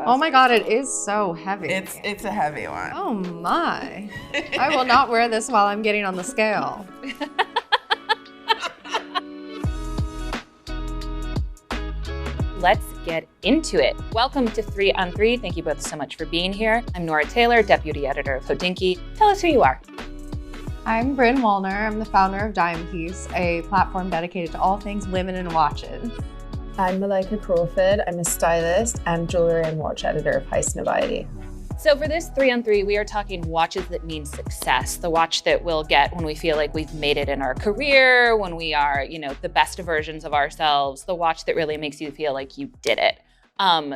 Oh my God, it is so heavy. It's a heavy one. Oh my. I will not wear this while I'm getting on the scale. Let's get into it. Welcome to 3 on 3. Thank you both so much for being here. I'm Nora Taylor, Deputy Editor of Hodinkee. Tell us who you are. I'm Bryn Wallner. I'm the founder of Dime Piece, a platform dedicated to all things women and watches. I'm Malika Crawford. I'm a stylist and jewelry and watch editor of Heist Noviety. So for this 3 on 3, we are talking watches that mean success, the watch that we'll get when we feel like we've made it in our career, when we are, the best versions of ourselves, the watch that really makes you feel like you did it.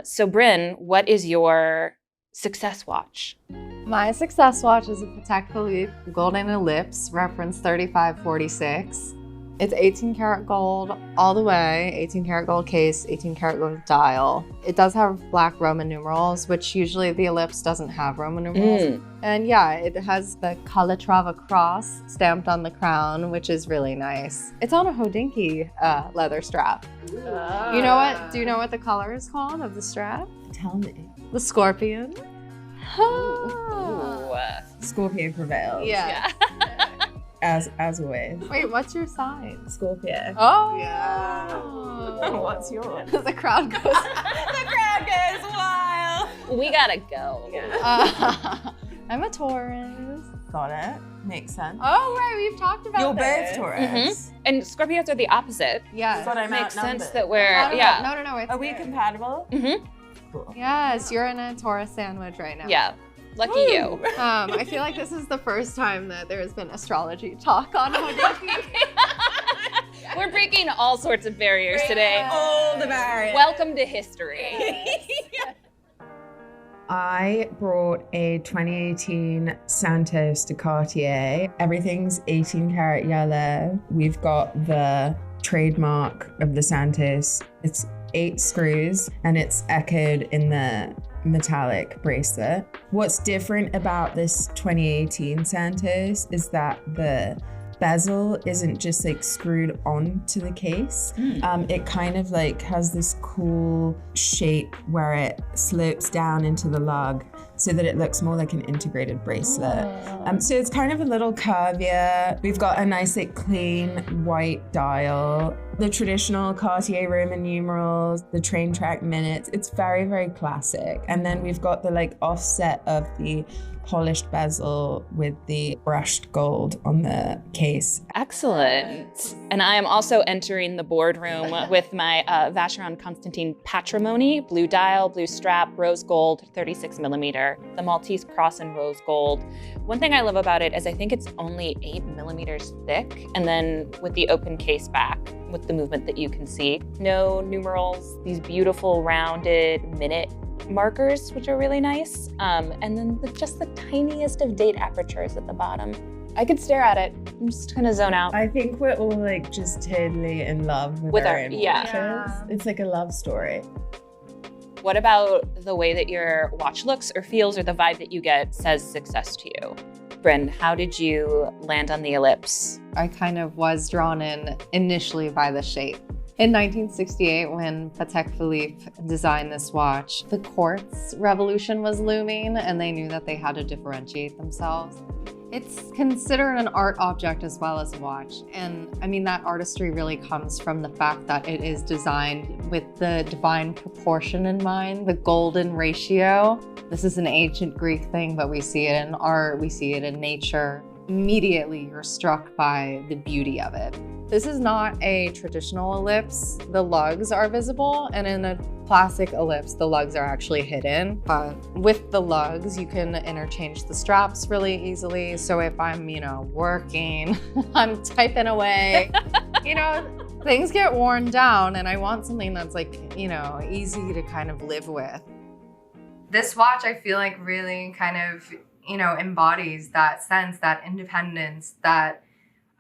So Bryn, what is your success watch? My success watch is a Patek Philippe Golden Ellipse, reference 3546. It's 18 karat gold all the way, 18 karat gold case, 18 karat gold dial. It does have black Roman numerals, which usually the Ellipse doesn't have Roman numerals. And yeah, it has the Calatrava cross stamped on the crown, which is really nice. It's on a Hodinkee leather strap. You know what? Do you know what the color is called of the strap? Tell me. The scorpion. Ooh. Scorpio prevails. Yeah. As always. Wait, what's your sign? Scorpio. Oh. Yeah. What's yours? The crowd goes. The crowd goes wild. We gotta go. I'm a Taurus. Got it. Makes sense. Oh, right. We've talked about You're this. both Taurus. And Scorpios are the opposite. Yes. But I'm Makes outnumbered. sense that we're, No. It's Are we good. compatible? Mm-hmm. Cool. Yes, you're in a Taurus sandwich right now. Yeah. Lucky you. I feel like this is the first time that there has been astrology talk on Hodinkee. We're breaking all sorts of barriers today. All the barriers. Welcome to history. I brought a 2018 Santos de Cartier. Everything's 18 karat yellow. We've got the trademark of the Santos. It's 8 screws and it's echoed in the metallic bracelet. What's different about this 2018 Santos is that the bezel isn't just like screwed onto the case. It kind of like has this cool shape where it slopes down into the lug so that it looks more like an integrated bracelet. So it's kind of a little curvier. We've got a nice like clean white dial, the traditional Cartier Roman numerals, the train track minutes. It's very, very classic. And then we've got the like offset of the polished bezel with the brushed gold on the case. Excellent. And I am also entering the boardroom with my Vacheron Constantin Patrimony, blue dial, blue strap, rose gold, 36 millimeter, the Maltese cross and rose gold. One thing I love about it is I think it's only 8 millimeters thick. And then with the open case back, with the movement that you can see, no numerals, these beautiful rounded minute markers, which are really nice. And then just the tiniest of date apertures at the bottom. I could stare at it. I'm just gonna zone out. I think we're all like just totally in love with our own watches. It's like a love story. What about the way that your watch looks or feels or the vibe that you get says success to you? Bryn, how did you land on the Ellipse? I kind of was drawn in initially by the shape. In 1968, when Patek Philippe designed this watch, the quartz revolution was looming and they knew that they had to differentiate themselves. It's considered an art object as well as a watch. And I mean, that artistry really comes from the fact that it is designed with the divine proportion in mind, the golden ratio. This is an ancient Greek thing, but we see it in art, we see it in nature. Immediately, you're struck by the beauty of it. This is not a traditional ellipse. The lugs are visible, and in a classic ellipse, the lugs are actually hidden. But with the lugs, you can interchange the straps really easily. So if I'm, working, I'm typing away, things get worn down, and I want something that's easy to kind of live with. This watch, I feel like really kind of, embodies that sense, that independence, that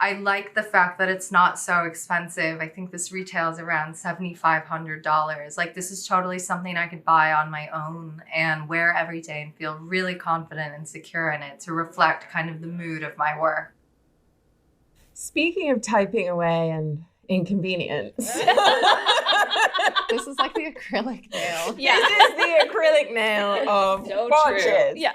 I like the fact that it's not so expensive. I think this retails around $7,500. Like, this is totally something I could buy on my own and wear every day and feel really confident and secure in it to reflect kind of the mood of my work. Speaking of typing away and inconvenience. This is like the acrylic nail. Yeah. This is the acrylic nail of So watches. true. Yeah.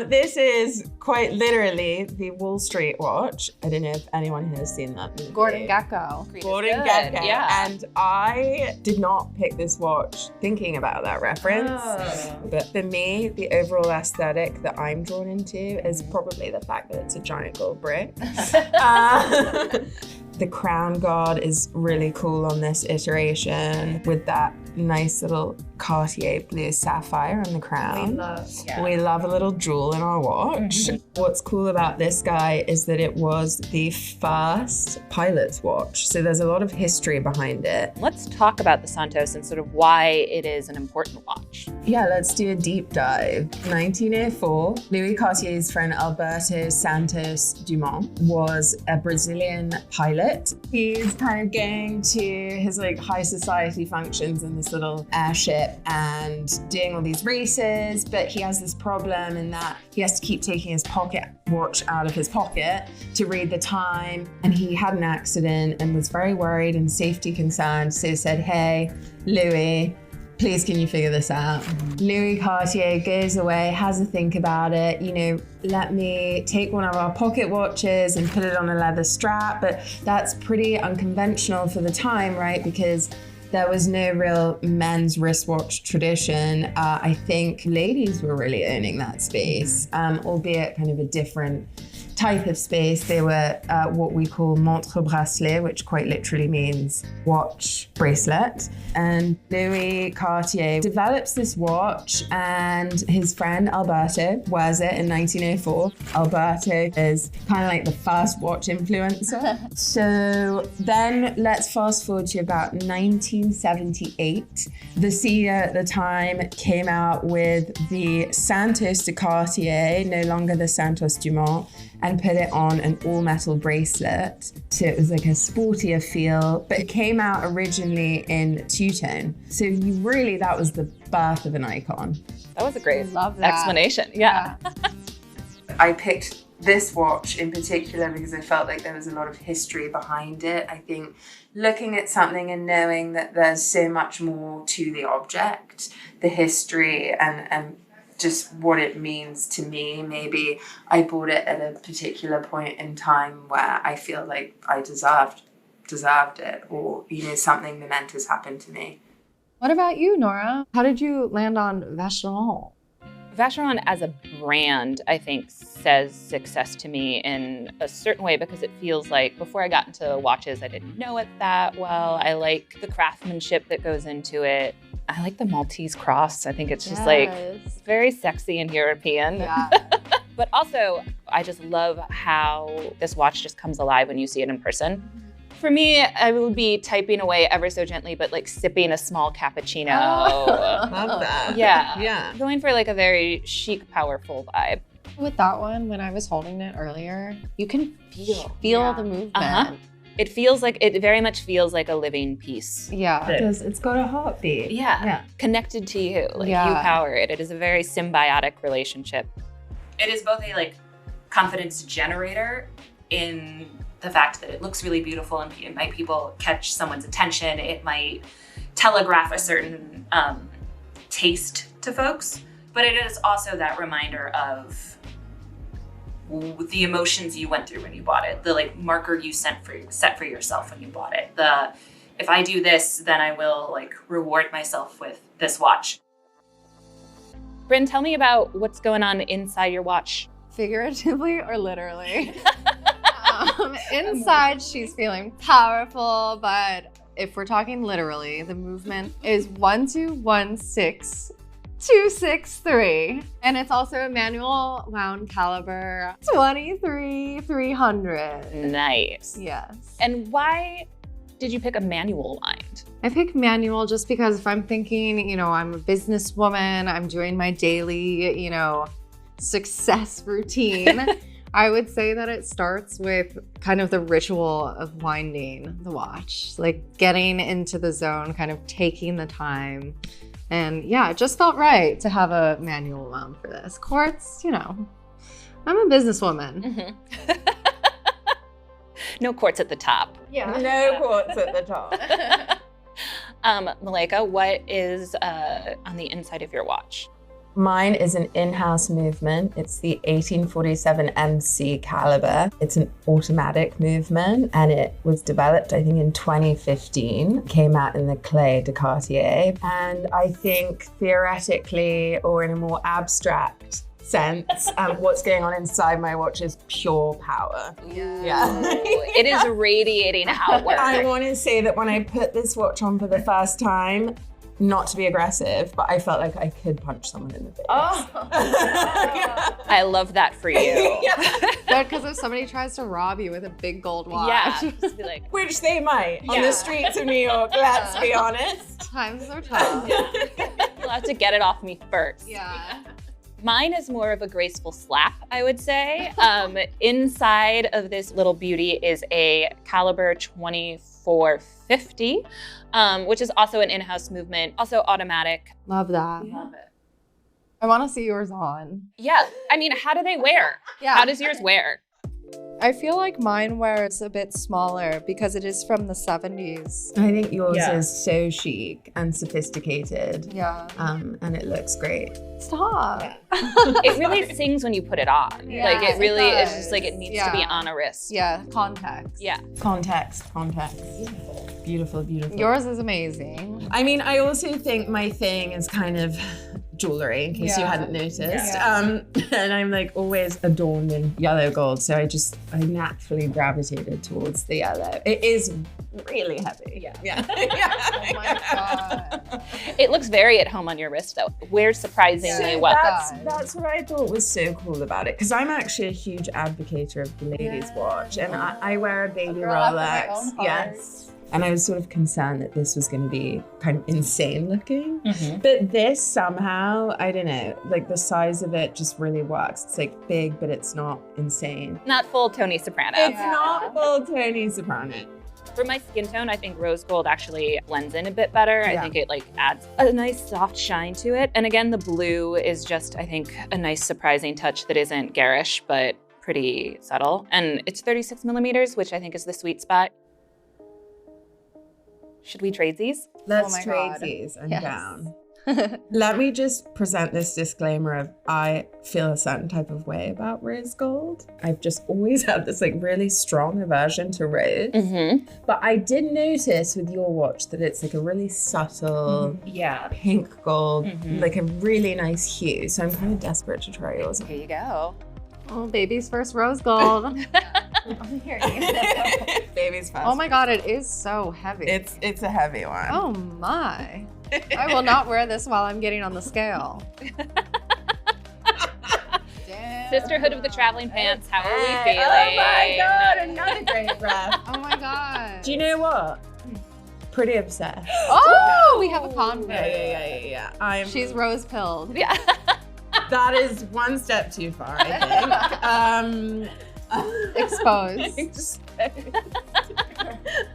This is quite literally the Wall Street watch. I don't know if anyone here has seen that movie. Gordon Gekko. Gordon Good. Gekko. Yeah. And I did not pick this watch thinking about that reference. Oh. But for me, the overall aesthetic that I'm drawn into is probably the fact that it's a giant gold brick. The crown guard is really cool on this iteration with that nice little Cartier blue sapphire on the crown. We love a little jewel in our watch. What's cool about this guy is that it was the first pilot's watch. So there's a lot of history behind it. Let's talk about the Santos and sort of why it is an important watch. Yeah, let's do a deep dive. 1904, Louis Cartier's friend Alberto Santos Dumont was a Brazilian pilot. He's kind of going to his like high society functions in this little airship and doing all these races, but he has this problem in that he has to keep taking his pocket watch out of his pocket to read the time. And he had an accident and was very worried and safety concerned. So he said, "Hey, Louis, please can you figure this out?" Louis Cartier goes away, has a think about it, let me take one of our pocket watches and put it on a leather strap. But that's pretty unconventional for the time, right? Because there was no real men's wristwatch tradition. I think ladies were really owning that space, albeit kind of a different type of space. They were what we call montre bracelet, which quite literally means watch bracelet. And Louis Cartier develops this watch and his friend Alberto wears it in 1904. Alberto is kind of like the first watch influencer. So then let's fast forward to about 1978. The CEO at the time came out with the Santos de Cartier, no longer the Santos Dumont, and put it on an all-metal bracelet. So it was like a sportier feel, but it came out originally in two-tone. So that was the birth of an icon. That was a great Love that. explanation. Yeah. I picked this watch in particular because I felt like there was a lot of history behind it. I think looking at something and knowing that there's so much more to the object, the history and just what it means to me. Maybe I bought it at a particular point in time where I feel like I deserved it, or something momentous happened to me. What about you, Nora? How did you land on Vacheron? Vacheron as a brand, I think, says success to me in a certain way because it feels like before I got into watches, I didn't know it that well. I like the craftsmanship that goes into it. I like the Maltese cross. I think it's just like very sexy and European. Yeah. But also, I just love how this watch just comes alive when you see it in person. For me, I would be typing away ever so gently, but like sipping a small cappuccino. Love that. Yeah. Going for like a very chic, powerful vibe. With that one, when I was holding it earlier, you can feel the movement. Uh-huh. It very much feels like a living piece. Yeah. Because it's got a heartbeat. Yeah. Connected to you. Like you power it. It is a very symbiotic relationship. It is both a confidence generator in the fact that it looks really beautiful and it might catch someone's attention. It might telegraph a certain taste to folks, but it is also that reminder of the emotions you went through when you bought it, the marker you set for yourself when you bought it. If I do this, then I will reward myself with this watch. Bryn, tell me about what's going on inside your watch. Figuratively or literally? Inside, she's feeling powerful, but if we're talking literally, the movement is 1216263, and it's also a manual wound caliber 23,300. Nice. Yes. And why did you pick a manual wind? I pick manual just because if I'm thinking, I'm a businesswoman, I'm doing my daily, success routine. I would say that it starts with kind of the ritual of winding the watch, getting into the zone, kind of taking the time. And yeah, it just felt right to have a manual wound for this. Quartz, I'm a businesswoman. Mm-hmm. No quartz at the top. Yeah. No quartz at the top. Malaika, what is on the inside of your watch? Mine is an in-house movement. It's the 1847 MC caliber. It's an automatic movement and it was developed, I think, in 2015. Came out in the Clé de Cartier. And I think theoretically, or in a more abstract sense, what's going on inside my watch is pure power. Yeah. It is radiating outward. I want to say that when I put this watch on for the first time, not to be aggressive, but I felt like I could punch someone in the face. I love that for you. Because if somebody tries to rob you with a big gold watch, Yeah. Just be like, Which they might on the streets of New York, let's be honest. times are tough. you'll have to get it off me first. Yeah. Mine is more of a graceful slap, I would say. Inside of this little beauty is a caliber 2450, which is also an in-house movement, also automatic. Love that. Love it. I want to see yours on. Yeah, I mean, how do they wear? Yeah. How does yours wear? I feel like mine wears a bit smaller because it is from the 70s. I think yours Yeah. is so chic and sophisticated. Yeah. And it looks great. Stop. It really sings when you put it on. Yeah, Like it really it is just like it does. needs to be Yeah. on a wrist. Yeah, context. Yeah. Context. Beautiful, beautiful. Yours is amazing. I mean, I also think my thing is kind of jewelry, in case you Yeah. hadn't noticed. Yeah. And I'm like always adorned in yellow gold, so I naturally gravitated towards the yellow. It is really heavy. Yeah. Oh my God. It looks very at home on your wrist though. Wears surprisingly Yeah. well. That's what I thought was so cool about it, because I'm actually a huge advocate of the ladies' watch, and I wear a baby girl after my Rolex. own heart. Yes. And I was sort of concerned that this was going to be kind of insane looking. Mhm. But this somehow, I don't know, like the size of it just really works. It's like big, but it's not insane. Not full Tony Soprano. It's not full Tony Soprano. For my skin tone, I think rose gold actually blends in a bit better. I Yeah. think it like adds a nice soft shine to it. And again, the blue is just, I think, a nice surprising touch that isn't garish, but pretty subtle. And it's 36 millimeters, which I think is the sweet spot. Should we trade these? Let's my trade God. these. I'm Yes. down. Let me just present this disclaimer of I feel a certain type of way about rose gold. I've just always had this like really strong aversion to rose. Mm-hmm. But I did notice with your watch that it's like a really subtle Yeah. pink gold, Mhm. like a really nice hue. So I'm kind of desperate to try yours. Here you go. Oh, baby's first rose gold. I'm hearing you. Baby's fast. Oh my God, it is so heavy. It's a heavy one. Oh my. I will not wear this while I'm getting on the scale. Damn. Sisterhood of the Traveling Pants. How are we feeling? Oh my God, another great breath. Oh my God. Do you know what? Pretty obsessed. Oh, we have a conflict. Yeah. I'm. She's rose pilled. Yeah. That is one step too far, I think. Exposed.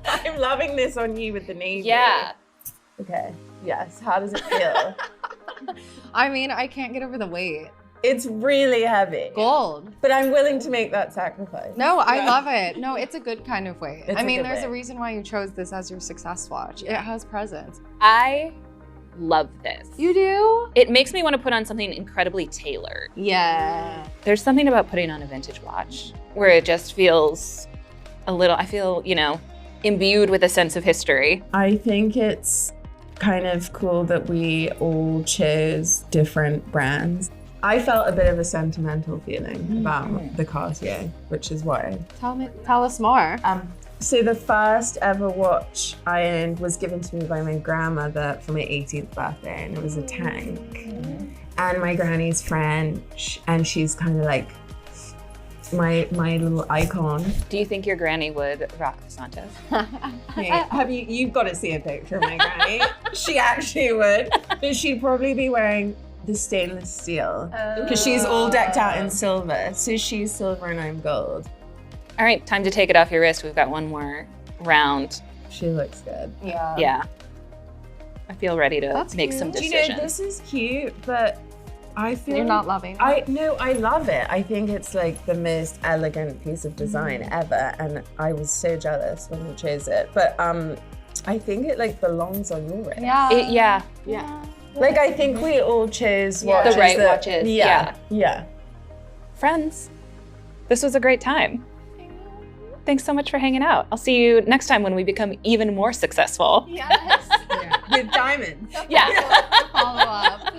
I'm loving this on you with the navy. Yeah. Okay. Yes. How does it feel? I mean, I can't get over the weight. It's really heavy. Gold. But I'm willing to make that sacrifice. No, I love it. No, it's a good kind of weight. It's I a mean, good there's weight. a reason why you chose this as your success watch. It has presence. I love this. You do? It makes me want to put on something incredibly tailored. Yeah. There's something about putting on a vintage watch where it just feels a little, I feel, imbued with a sense of history. I think it's kind of cool that we all chose different brands. I felt a bit of a sentimental feeling about the Cartier, which is why. Tell us more. So the first ever watch I owned was given to me by my grandmother for my 18th birthday, and it was a tank. And my granny's French, and she's kind of like my little icon. Do you think your granny would rock the Santos? Hey, you've got to see a picture of my granny. She actually would, but she'd probably be wearing the stainless steel because she's all decked out in silver. So she's silver and I'm gold. All right, time to take it off your wrist. We've got one more round. She looks good. Yeah. Yeah. I feel ready to That's make cute. some Do decisions. you know, this is cute, but I feel You're not loving it? I love it. I think it's like the most elegant piece of design ever, and I was so jealous when you chose it. But I think it like belongs on your wrist. Yeah. Yeah. Like I think we all chose watches The right that- watches. Yeah. Friends, this was a great time. Thanks so much for hanging out. I'll see you next time when we become even more successful. Yes. With diamonds. Yeah. Follow up.